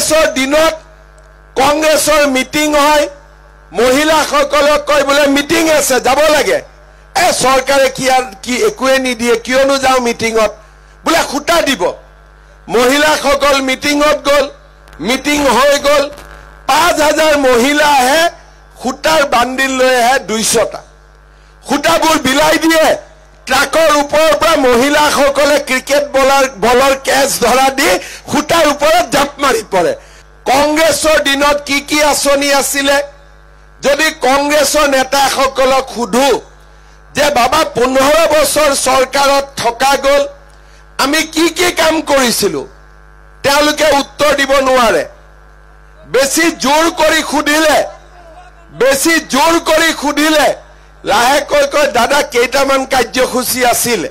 কংগ্ৰেছৰ দিনত কংগ্ৰেছৰ মিটিং হয় মহিলাসকলক কয় বোলে মিটিং আছে যাব লাগে চৰকাৰে কি একোৱে নিদিয়ে কিয়নো যাও মিটিংত বোলে খুটা দিব মহিলাসকল মিটিংত গল মিটিং হৈ গল 5000 মহিলা আহে খুটাৰ বান্ডিল লৈ আহে 200টা খুটাবোৰ বিলাই দিয়ে ট্ৰাকৰ ওপৰৰ পৰা মহিলাসকলে ক্ৰিকেট বলৰ কেচ ধৰা দি খুটাৰ ওপৰত জাপ মাৰি পৰে কংগ্ৰেছৰ দিনত কি আঁচনি আছিলে যদি কংগ্ৰেছৰ নেতাসকলক সুধো যে বাবা 15 বছৰ চৰকাৰত থকা গল আমি কি কাম কৰিছিলো তেওঁলোকে উত্তৰ দিব নোৱাৰে বেছি জোৰ কৰি খুদিলে লাহেকৈ কয় দাদা কেইটামান কাৰ্যসূচী আছিল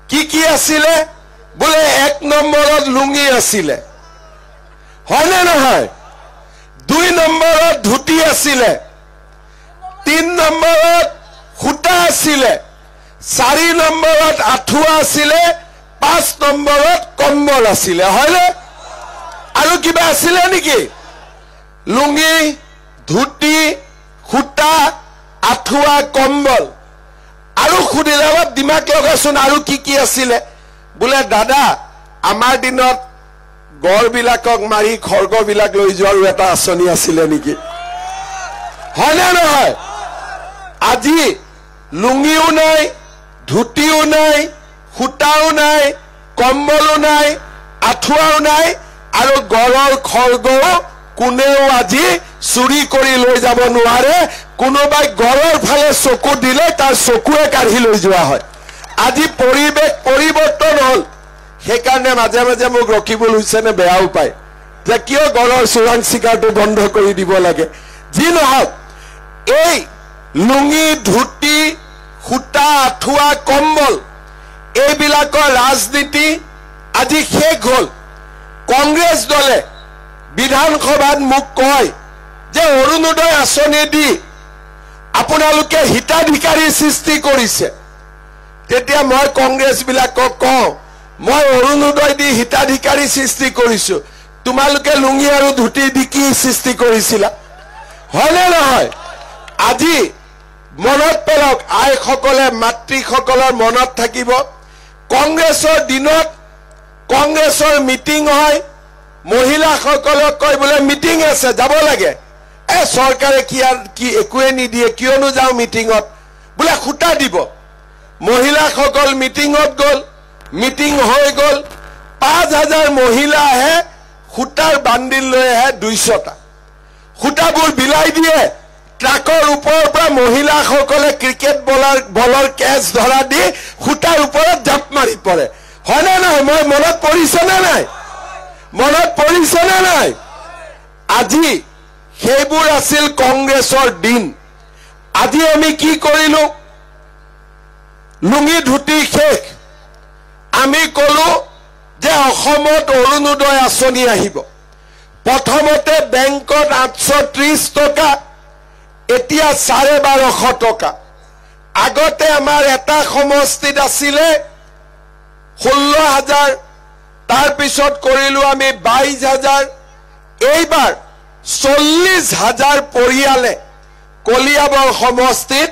কি আছিলে বোলে 1 নম্বৰত লুঙ্গি আছিলে হয়নে নহয় 2 নম্বৰত ধুতি আছিলে 3 নম্বৰত খুটা আছিলে 4 নম্বৰত আঠুৱা আছিলে 5 নম্বৰত কম্বল আছিলে হয়নে আৰু কিবা আছিলে নেকি লুঙ্গি ধুতি খুটা আঠুৱা কম্বল আৰু খুদিলে অলপ দিমাগ লগাচোন আৰু কি আছিলে বোলে দাদা আমাৰ দিনত গড়বিলাকক মাৰি খৰ্গবিলাক লৈ যোৱাৰো এটা আঁচনি আছিলে নেকি হয়নে নহয় আজি লুঙ্গিও নাই ধুতিও নাই খুটাও নাই কম্বলো নাই আঠুৱাও নাই আৰু গড়ৰ খৰ্গও কোনেও আজি চুৰি কৰি লৈ যাব নোৱাৰে কোনোবাই গড়ৰ ফালে চকু দিলে তাৰ চকুৱে কাঢ়ি লৈ যোৱা হয় আজি পৰিবেশ পৰিৱৰ্তন হল সেইকাৰণে মাজে মাজে মোক ৰকিবুল হুছেইনে বেয়াও পায় যে কিয় গড়ৰ চোৰাং চিকাৰটো বন্ধ কৰি দিব লাগে যি নহওক এই লুঙ্গি ধুতি খুটা আঠুৱা কম্বল এইবিলাকৰ ৰাজনীতি আজি শেষ হল কংগ্ৰেছ দলে বিধানসভাত মোক কয় যে অৰুণোদয় আঁচনি দি আপোনালোকে হিতাধিকাৰী সৃষ্টি কৰিছে তেতিয়া মই কংগ্ৰেছ বিলাকক কওঁ মই অৰুণোদয় দি হিতাধিকাৰী সৃষ্টি কৰিছো তোমালোকে লুঙ্গি আৰু ধুতি দি কি সৃষ্টি কৰিছিলা হয়নে নহয় আজি মনত পেলক আইসকলে মাতৃসকলৰ মনত থাকিব কংগ্ৰেছৰ দিনত কংগ্ৰেছৰ মিটিং হয় মহিলাসকলক কয় বোলে মিটিং আছে যাব লাগে চৰকাৰে কি একোৱে নিদিয়ে কিয়নো যাও মিটিংত বোলে খুটা দিব মহিলাসকল মিটিংত গল মিটিং হৈ গল 5000 মহিলা আহে খুটাৰ বান্ডিল লৈ আহে 200টা খুটাবোৰ বিলাই দিয়ে ট্ৰাকৰ ওপৰৰ পৰা মহিলাসকলে ক্ৰিকেট বলৰ কেচ ধৰা দি খুটাৰ ওপৰত জাপ মাৰি পৰে হয়নে নহয় মই মনত পৰিছে নাই আজি সেইবোৰ আছিল কংগ্ৰেছৰ দিন আজি আমি কি কৰিলো লুঙ্গি ধুতি শেষ আমি কলো যে অসমত অৰুণোদয় আঁচনি আহিব প্ৰথমতে বেংকত 830 টকা এতিয়া 1250 টকা আগতে আমাৰ এটা সমষ্টিত আছিলে 16000 তাৰ পিছত কৰিলো আমি 22000 এইবাৰ 40000 পৰিয়ালে কলিয়াবৰ সমষ্টিত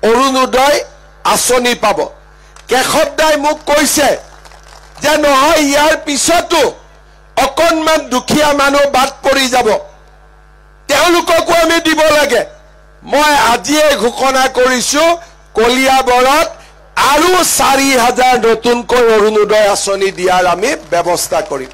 অৰুণোদয় আঁচনি পাব কেশৱদাই মোক কৈছে যে নহয় ইয়াৰ পিছতো অকনমান দুখীয়া মানুহ বাদ পৰি যাব তেওঁলোককো আমি দিব লাগে মই আজিয়ে ঘোষণা কৰিছো কলিয়াবৰত আৰু 4000 নতুনকৈ অৰুণোদয় আঁচনি দিয়াৰ আমি ব্যৱস্থা কৰিম